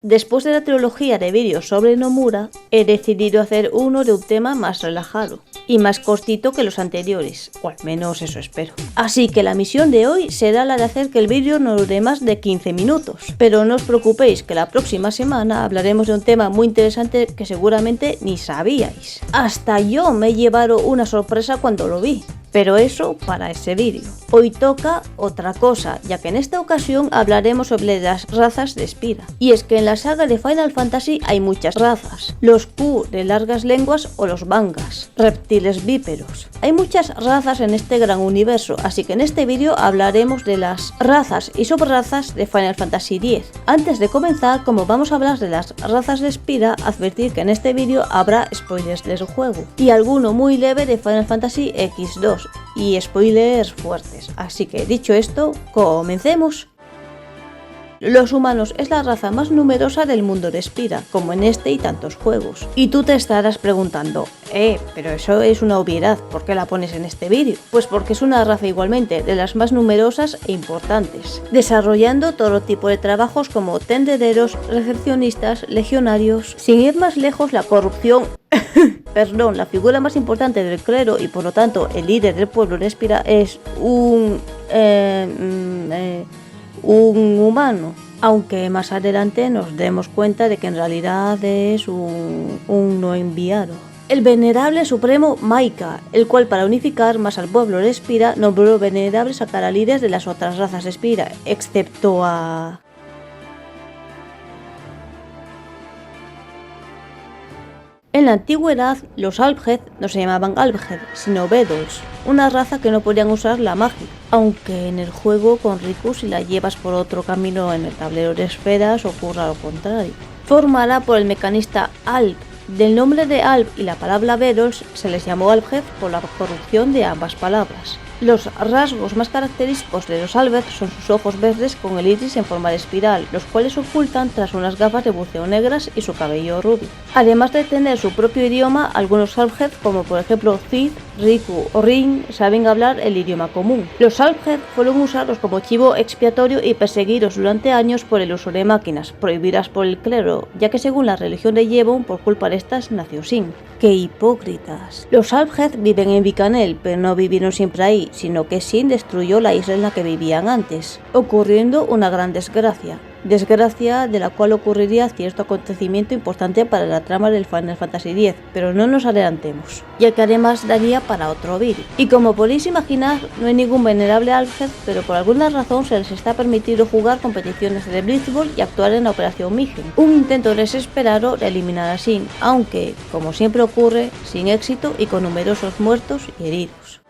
Después de la trilogía de vídeos sobre Nomura, he decidido hacer uno de un tema más relajado y más cortito que los anteriores, o al menos eso espero. Así que la misión de hoy será la de hacer que el vídeo no dure más de 15 minutos. Pero no os preocupéis, que la próxima semana hablaremos de un tema muy interesante que seguramente ni sabíais. Hasta yo me he llevado una sorpresa cuando lo vi. Pero eso para ese vídeo. Hoy toca otra cosa, ya que en esta ocasión hablaremos sobre las razas de Spira. Y es que en la saga de Final Fantasy hay muchas razas. Los Q de largas lenguas o los Bangas, reptiles bípedos. Hay muchas razas en este gran universo, así que en este vídeo hablaremos de las razas y subrazas de Final Fantasy X. Antes de comenzar, como vamos a hablar de las razas de Spira, advertir que en este vídeo habrá spoilers del juego y alguno muy leve de Final Fantasy X2 y spoilers fuertes. Así que dicho esto, comencemos. Los humanos es la raza más numerosa del mundo de Spira, como en este y tantos juegos. Y tú te estarás preguntando, pero eso es una obviedad, ¿por qué la pones en este vídeo? Pues porque es una raza igualmente de las más numerosas e importantes, desarrollando todo tipo de trabajos como tendederos, recepcionistas, legionarios. Sin ir más lejos, la corrupción la figura más importante del clero y por lo tanto el líder del pueblo de Spira es un humano, aunque más adelante nos demos cuenta de que en realidad es un no enviado. El venerable supremo Maika, el cual para unificar más al pueblo de Spira nombró venerables a cada líder de las otras razas de Spira, excepto a... En la antigüedad, los Alfhead no se llamaban Alfhead, sino Bedols, una raza que no podían usar la magia, aunque en el juego con Riku, si la llevas por otro camino en el tablero de esferas, ocurra lo contrario. Formada por el mecanista Alp. Del nombre de Alp y la palabra Bedols se les llamó Alfhead por la corrupción de ambas palabras. Los rasgos más característicos de los Alfhead son sus ojos verdes con el iris en forma de espiral, los cuales ocultan tras unas gafas de buceo negras y su cabello rubio. Además de tener su propio idioma, algunos Alfhead, como por ejemplo Cid, Riku o Rin, saben hablar el idioma común. Los Alfhead fueron usados como chivo expiatorio y perseguidos durante años por el uso de máquinas, prohibidas por el clero, ya que según la religión de Yevon, por culpa de estas nació Sin. ¡Qué hipócritas! Los Alfhead viven en Bicanel, pero no vivieron siempre ahí, sino que Sin destruyó la isla en la que vivían antes, ocurriendo una gran desgracia de la cual ocurriría cierto acontecimiento importante para la trama del Final Fantasy X, pero no nos adelantemos, ya que además daría para otro vídeo. Y como podéis imaginar, no hay ningún venerable Alfhead, pero por alguna razón se les está permitido jugar competiciones de Blitzball y actuar en la Operación Mayhem, un intento desesperado de eliminar a Sin, aunque, como siempre ocurre, sin éxito y con numerosos muertos y heridos.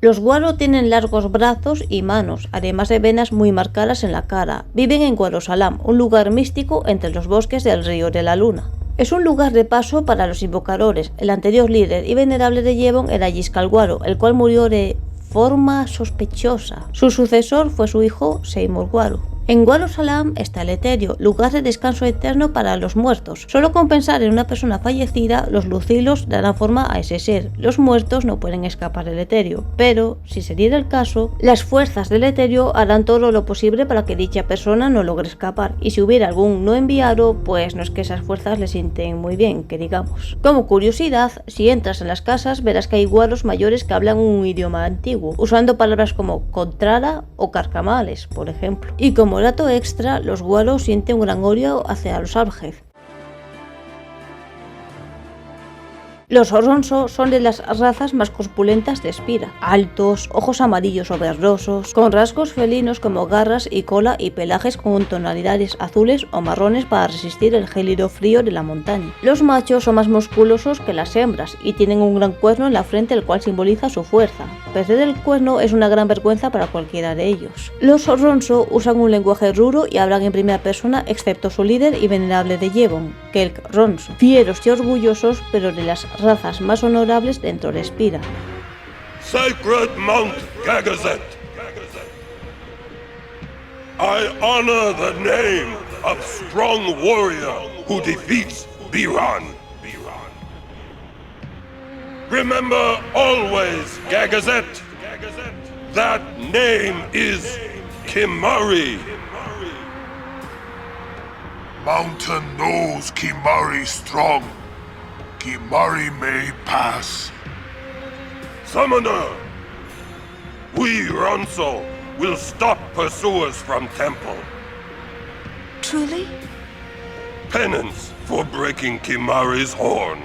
Los Guaro tienen largos brazos y manos, además de venas muy marcadas en la cara. Viven en Guarosalam, un lugar místico entre los bosques del Río de la Luna. Es un lugar de paso para los invocadores. El anterior líder y venerable de Yevon era Yiskal Guaro, el cual murió de forma sospechosa. Su sucesor fue su hijo Seymour Guaro. En Guarosalam está el Eterio, lugar de descanso eterno para los muertos. Solo con pensar en una persona fallecida, los Lucilos darán forma a ese ser. Los muertos no pueden escapar del Eterio, pero, si se diera el caso, las fuerzas del Eterio harán todo lo posible para que dicha persona no logre escapar. Y si hubiera algún no enviado, pues no es que esas fuerzas le sienten muy bien, que digamos. Como curiosidad, si entras en las casas, verás que hay guaros mayores que hablan un idioma antiguo, usando palabras como contrada o carcamales, por ejemplo. Y como dato extra, los Guaros sienten un gran odio hacia los Alfhead. Los Ronso son de las razas más corpulentas de Spira, altos, ojos amarillos o verdosos, con rasgos felinos como garras y cola y pelajes con tonalidades azules o marrones para resistir el gélido frío de la montaña. Los machos son más musculosos que las hembras y tienen un gran cuerno en la frente, el cual simboliza su fuerza. Perder el cuerno es una gran vergüenza para cualquiera de ellos. Los Ronso usan un lenguaje rudo y hablan en primera persona, excepto su líder y venerable de Yevon, Kelk Ronso, fieros y orgullosos, pero de las razas más honorables dentro de Spira. Sacred Mount Gagazet, I honor the name of strong warrior who defeats Biran. Remember always, Gagazet, That name is Kimahri. Mountain knows Kimahri strong. Kimahri may pass. Summoner, we Ronso will stop pursuers from temple. Truly? Penance for breaking Kimahri's horn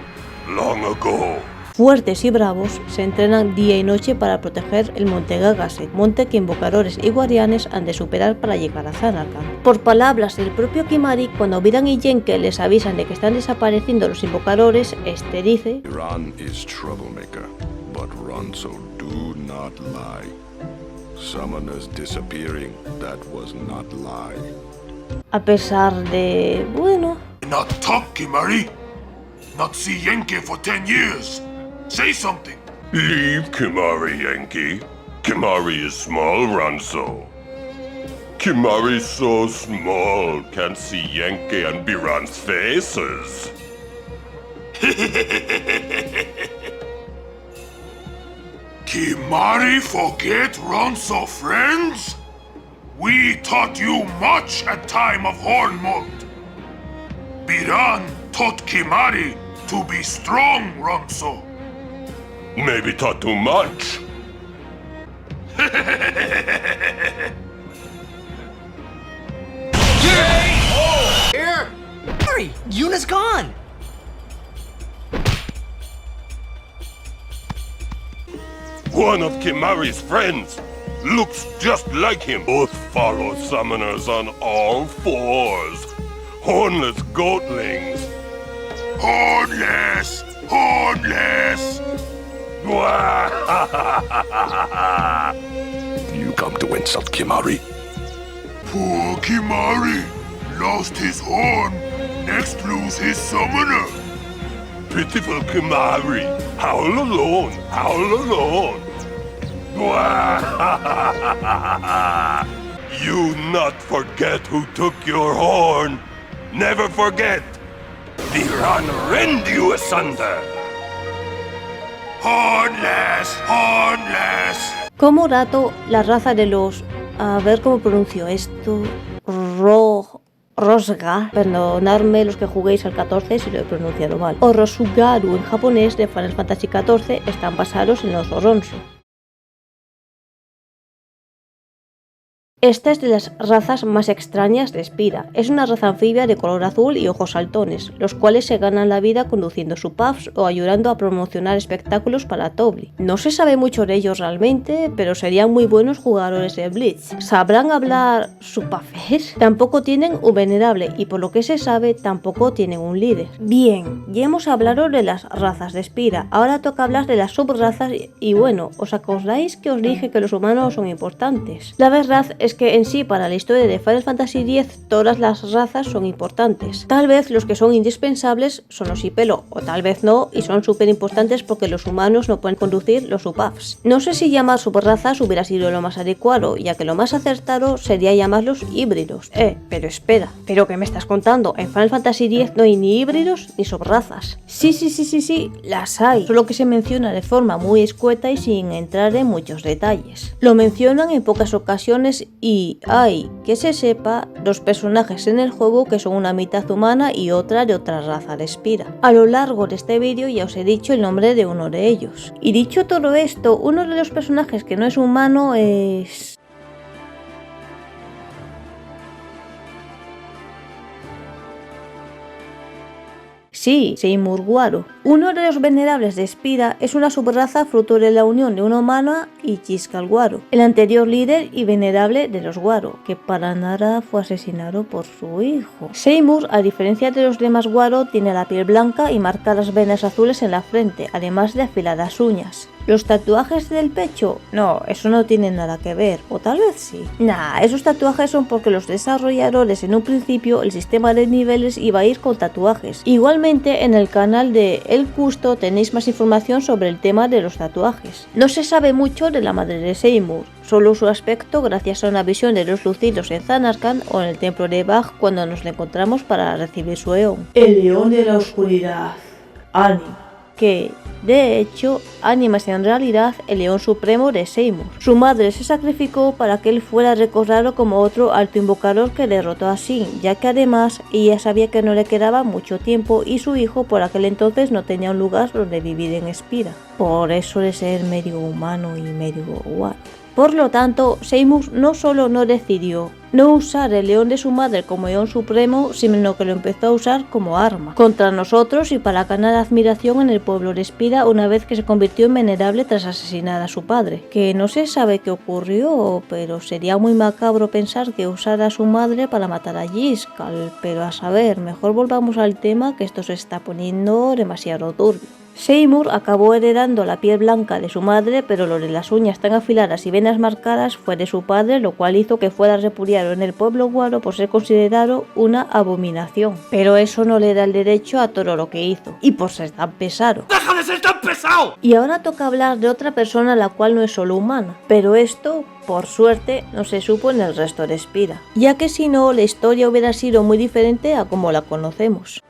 long ago. Fuertes y bravos, se entrenan día y noche para proteger el monte Gagase, monte que invocadores y guardianes han de superar para llegar a Zanarkand. Por palabras del propio Kimahri, cuando Viran y Yenke les avisan de que están desapareciendo los invocadores, este dice: Iran is troublemaker, but Ronso do not lie. Summoners disappearing, that was not lie. A pesar de... bueno... Not talk, Kimahri. Not see Yenke for 10 years. Say something. Leave Kimahri, Yankee. Kimahri is small, Ronso. Kimahri's so small, can't see Yankee and Biran's faces. Kimahri forget Ronso friends? We taught you much at time of Hornmund. Biran taught Kimahri to be strong, Ronso. Maybe taught too much. Here! Hurry! Yuna's gone! One of Kimahri's friends looks just like him. Both follow summoners on all fours. Hornless goatlings. Hornless! Hornless! You come to insult Kimahri? Poor Kimahri lost his horn, next lose his summoner. Pitiful Kimahri, howl alone, howl alone. You not forget who took your horn. Never forget. Viran rend you asunder. Hornless! Hornless! Como dato, la raza de los... a ver cómo pronuncio esto... Rosga, perdonadme los que juguéis al 14 si lo he pronunciado mal, o Rosugaru en japonés de Final Fantasy XIV están basados en los Ronso. Esta es de las razas más extrañas de Spira. Es una raza anfibia de color azul y ojos saltones, los cuales se ganan la vida conduciendo su pubs o ayudando a promocionar espectáculos para Tobli. No se sabe mucho de ellos realmente, pero serían muy buenos jugadores de Blitz. ¿Sabrán hablar supafes? Tampoco tienen un venerable y por lo que se sabe tampoco tienen un líder. Bien, ya hemos hablado de las razas de Spira, ahora toca hablar de las subrazas y bueno, ¿os acordáis que os dije que los humanos son importantes? La verdad es que en sí para la historia de Final Fantasy X todas las razas son importantes. Tal vez los que son indispensables son los Ipelo, o tal vez no, y son súper importantes porque los humanos no pueden conducir los Upafs. No sé si llamar subrazas hubiera sido lo más adecuado, ya que lo más acertado sería llamarlos híbridos. Pero espera, ¿pero qué me estás contando? En Final Fantasy X no hay ni híbridos ni subrazas. Sí, las hay, solo que se menciona de forma muy escueta y sin entrar en muchos detalles. Lo mencionan en pocas ocasiones y hay, que se sepa, dos personajes en el juego que son una mitad humana y otra de otra raza de Spira. A lo largo de este vídeo ya os he dicho el nombre de uno de ellos. Y dicho todo esto, uno de los personajes que no es humano es... Sí, Seymour Guaro. Uno de los venerables de Spira es una subraza fruto de la unión de una humana y Chiscal Guaro, el anterior líder y venerable de los Guaro, que para nada fue asesinado por su hijo. Seymour, a diferencia de los demás Guaro, tiene la piel blanca y marcadas venas azules en la frente, además de afiladas uñas. ¿Los tatuajes del pecho? No, eso no tiene nada que ver, o tal vez sí. Nah, esos tatuajes son porque los desarrolladores en un principio el sistema de niveles iba a ir con tatuajes. Igualmente en el canal de El Custo tenéis más información sobre el tema de los tatuajes. No se sabe mucho de la madre de Seymour, solo su aspecto gracias a una visión de los lucidos en Zanarkand o en el templo de Bach cuando nos le encontramos para recibir su eón. El león de la oscuridad, Ani. que, de hecho, Anima es en realidad el león supremo de Seymour. Su madre se sacrificó para que él fuera recordado como otro alto invocador que derrotó a Sin, ya que además ella sabía que no le quedaba mucho tiempo y su hijo por aquel entonces no tenía un lugar donde vivir en Spira. Por eso de ser medio humano y medio guay. Por lo tanto, Seymour no solo no decidió no usar el león de su madre como león supremo, sino que lo empezó a usar como arma contra nosotros y para ganar admiración en el pueblo de Spira una vez que se convirtió en venerable tras asesinar a su padre. Que no se sabe qué ocurrió, pero sería muy macabro pensar que usara a su madre para matar a Yiskal, pero a saber, mejor volvamos al tema que esto se está poniendo demasiado turbio. Seymour acabó heredando la piel blanca de su madre, pero lo de las uñas tan afiladas y venas marcadas fue de su padre, lo cual hizo que fuera repudiado en el pueblo guaro por ser considerado una abominación. Pero eso no le da el derecho a todo lo que hizo, y por ser tan pesado. ¡Deja de ser tan pesado! Y ahora toca hablar de otra persona la cual no es solo humana, pero esto, por suerte, no se supo en el resto de Spira, ya que si no, la historia hubiera sido muy diferente a como la conocemos.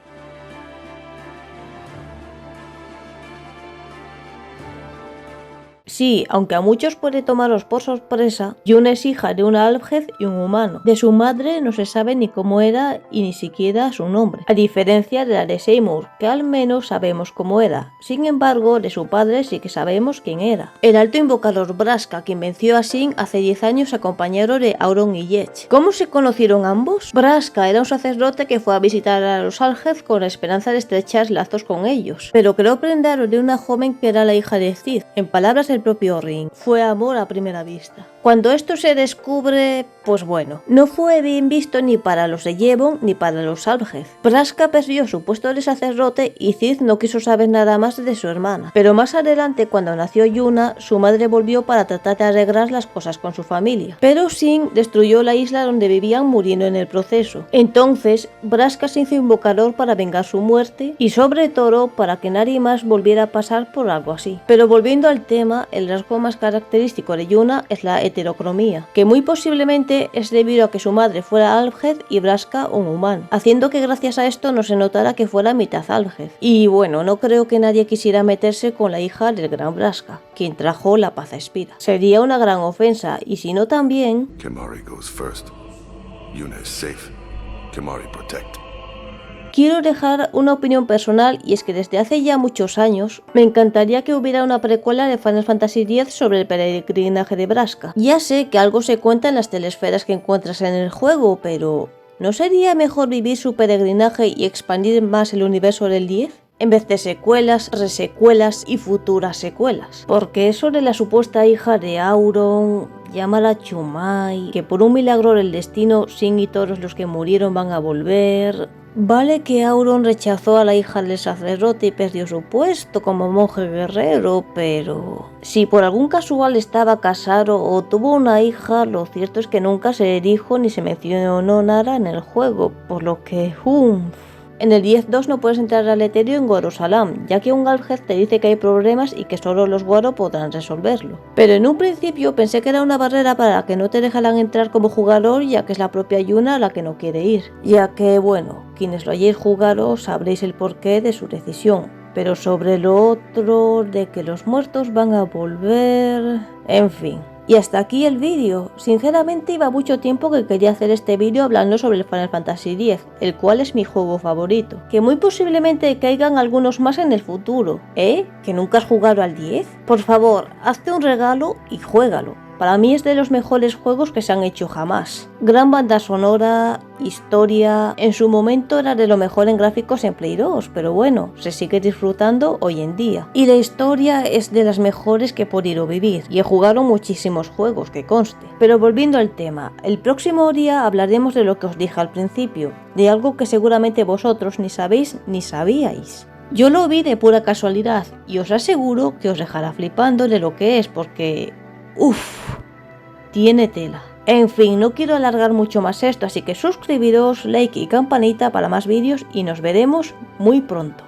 Sí, aunque a muchos puede tomaros por sorpresa, Yuna es hija de un Alfhead y un humano. De su madre no se sabe ni cómo era y ni siquiera su nombre, a diferencia de la de Seymour, que al menos sabemos cómo era. Sin embargo, de su padre sí que sabemos quién era. El alto invocador Braska, quien venció a Sin hace 10 años acompañado de Auron y Yech. ¿Cómo se conocieron ambos? Braska era un sacerdote que fue a visitar a los Alfhead con la esperanza de estrechar lazos con ellos, pero quedó prendado de una joven que era la hija de Cid. En palabras del propio Ring, fue amor a primera vista. Cuando esto se descubre, pues bueno, no fue bien visto ni para los de Yevon ni para los Alfhead. Braska perdió su puesto de sacerdote y Cid no quiso saber nada más de su hermana. Pero más adelante, cuando nació Yuna, su madre volvió para tratar de arreglar las cosas con su familia. Pero Sin destruyó la isla donde vivían, muriendo en el proceso. Entonces, Braska se hizo invocador para vengar su muerte y sobre todo para que nadie más volviera a pasar por algo así. Pero volviendo al tema, el rasgo más característico de Yuna es la heterocromía, que muy posiblemente es debido a que su madre fuera Alfhead y Braska un humano, haciendo que gracias a esto no se notara que fuera mitad Alfhead. Y bueno, no creo que nadie quisiera meterse con la hija del gran Braska, quien trajo la paz a Spira. Sería una gran ofensa, y si no también... Kimahri goes first. Yuna is safe. Kimahri protect. Quiero dejar una opinión personal, y es que desde hace ya muchos años me encantaría que hubiera una precuela de Final Fantasy X sobre el peregrinaje de Braska. Ya sé que algo se cuenta en las telesferas que encuentras en el juego, pero ¿no sería mejor vivir su peregrinaje y expandir más el universo del 10? En vez de secuelas, resecuelas y futuras secuelas. Porque eso de la supuesta hija de Auron, llámala Chumai, que por un milagro del destino Sin y todos los que murieron van a volver... Vale que Auron rechazó a la hija del sacerdote y perdió su puesto como monje guerrero, pero... si por algún casual estaba casado o tuvo una hija, lo cierto es que nunca se dijo ni se mencionó nada en el juego, por lo que... En el 10.2 no puedes entrar al Etherio en Gorosalam, ya que un Alfhead te dice que hay problemas y que solo los Guaro podrán resolverlo. Pero en un principio pensé que era una barrera para que no te dejaran entrar como jugador, ya que es la propia Yuna la que no quiere ir. Ya que, bueno, quienes lo hayáis jugado sabréis el porqué de su decisión. Pero sobre lo otro, de que los muertos van a volver... en fin... Y hasta aquí el vídeo. Sinceramente iba mucho tiempo que quería hacer este vídeo hablando sobre el Final Fantasy X, el cual es mi juego favorito. Que muy posiblemente caigan algunos más en el futuro. ¿Que nunca has jugado al 10? Por favor, hazte un regalo y juégalo. Para mí es de los mejores juegos que se han hecho jamás. Gran banda sonora, historia... En su momento era de lo mejor en gráficos en Play 2, pero bueno, se sigue disfrutando hoy en día. Y la historia es de las mejores que he podido vivir, y he jugado muchísimos juegos, que conste. Pero volviendo al tema, el próximo día hablaremos de lo que os dije al principio, de algo que seguramente vosotros ni sabéis ni sabíais. Yo lo vi de pura casualidad, y os aseguro que os dejará flipando de lo que es, porque... tiene tela. En fin, no quiero alargar mucho más esto, así que suscribiros, like y campanita para más vídeos y nos veremos muy pronto.